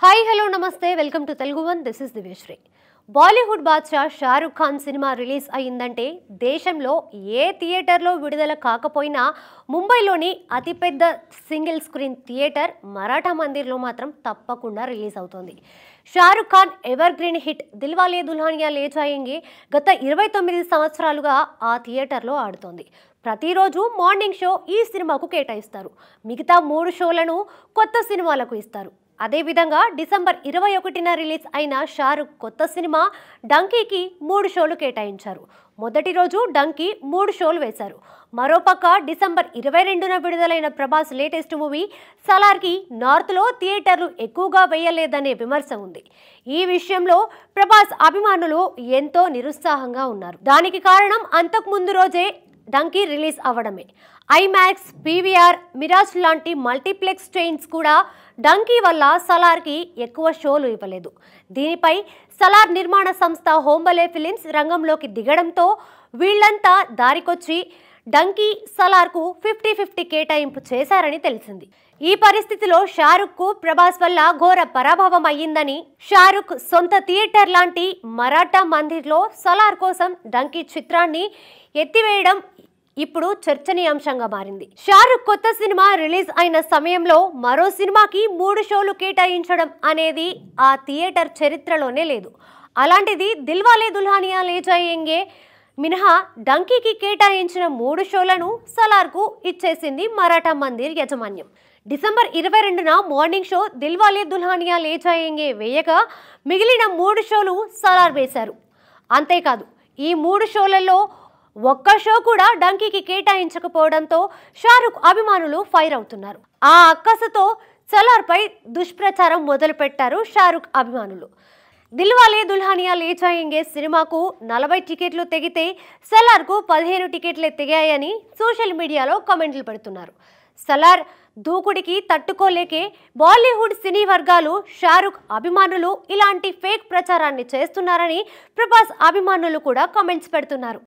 Hi hello namaste welcome to Telugu one this is Divyasri. Bollywood Badshah Shahrukh Khan సినిమా release అయ్యిందంటే దేశంలో ఏ థియేటర్లో విడుదల కాకపోయినా ముంబైలోని అతిపెద్ద సింగిల్ స్క్రీన్ థియేటర్ మరాఠా మందిర్లో మాత్రం తప్పకుండా రిలీజ్ అవుతోంది. Shahrukh Khan evergreen hit Dilwale Dulhania Le Jayenge గత 29 సంవత్సరాలుగా ఆ థియేటర్లో ఆడుతోంది. ప్రతిరోజు మార్నింగ్ షో ఈ సినిమాకు కేటాయిస్తారు. మిగతా 3 షోలను కొత్త సినిమాలకు ఇస్తారు. అదేవిధంగా డిసెంబర్ 21న రిలీజ్ అయిన షారుఖ్ కొత్త సినిమా డంకీకి 3 షోలు కేటాయించారు. మొదటి రోజు డంకీ 3 షోలు వేశారు. మరోపక్క డిసెంబర్ 22న విడుదలైన ప్రభాస్ లేటెస్ట్ మూవీ సలార్కి నార్త్లో థియేటర్లు ఎక్కువగా వేయలేదనే విమర్శ ఉంది. ఈ విషయంలో ప్రభాస్ అభిమానులు ఎంతో నిరుత్సాహంగా ఉన్నారు. దానికి కారణం అంతకు ముందు రోజే డంకీ రిలీజ్ అవ్వడమే. ఐమాక్స్, పీవీఆర్, మిరాజ్ లాంటి మల్టీప్లెక్స్ చైన్స్ కూడా డంకీ వల్ల సలార్కి ఎక్కువ షోలు ఇవ్వలేదు. దీనిపై సలార్ నిర్మాణ సంస్థ హోంబలే ఫిలిమ్స్ రంగంలోకి దిగడంతో వీళ్లంతా దారికొచ్చి డంకీ సలార్కు 50-50 కేటాయింపు చేశారని తెలిసింది. ఈ పరిస్థితిలో షారుఖ్కు ప్రభాస్ వల్ల ఘోర పరాభవం అయ్యిందని, షారుఖ్ సొంత థియేటర్ లాంటి మరాఠా మందిర్లో సలార్ కోసం డంకీ చిత్రాన్ని ఎత్తివేయడం ఇప్పుడు చర్చనీయాంశంగా మారింది. షారుఖ్ కొత్త సినిమా రిలీజ్ అయిన సమయంలో మరో సినిమాకి 3 షోలు కేటాయించడం అనేది ఆ థియేటర్ చరిత్రలోనే లేదు. అలాంటిది దిల్వాలే దుల్హనియా లే జాయేంగే మినహా డంకీకి కేటాయించిన 3 షోలను సలార్కు ఇచ్చేసింది మరాఠా మందిర్ యాజమాన్యం. డిసెంబర్ 22న మార్నింగ్ షో దిల్వాలే దుల్హనియా లే జాయేంగే వేయగా మిగిలిన 3 షోలు సలార్ వేశారు. అంతేకాదు ఈ 3 షోలలో ఒక్క షో కూడా డంకీకి కేటాయించకపోవడంతో షారుఖ్ అభిమానులు ఫైర్ అవుతున్నారు. ఆ అక్కసతో సలార్పై దుష్ప్రచారం మొదలుపెట్టారు షారుఖ్ అభిమానులు. దిల్వాలే దుల్హనియా లే జాయేంగే సినిమాకు 40 టికెట్లు తెగితే సలార్కు 15 టికెట్లే తెగాయని సోషల్ మీడియాలో కామెంట్లు పెడుతున్నారు. సలార్ దూకుడికి తట్టుకోలేకే బాలీవుడ్ సినీ వర్గాలు షారుఖ్ అభిమానులు ఇలాంటి ఫేక్ ప్రచారాన్ని చేస్తున్నారని ప్రభాస్ అభిమానులు కూడా కామెంట్స్ పెడుతున్నారు.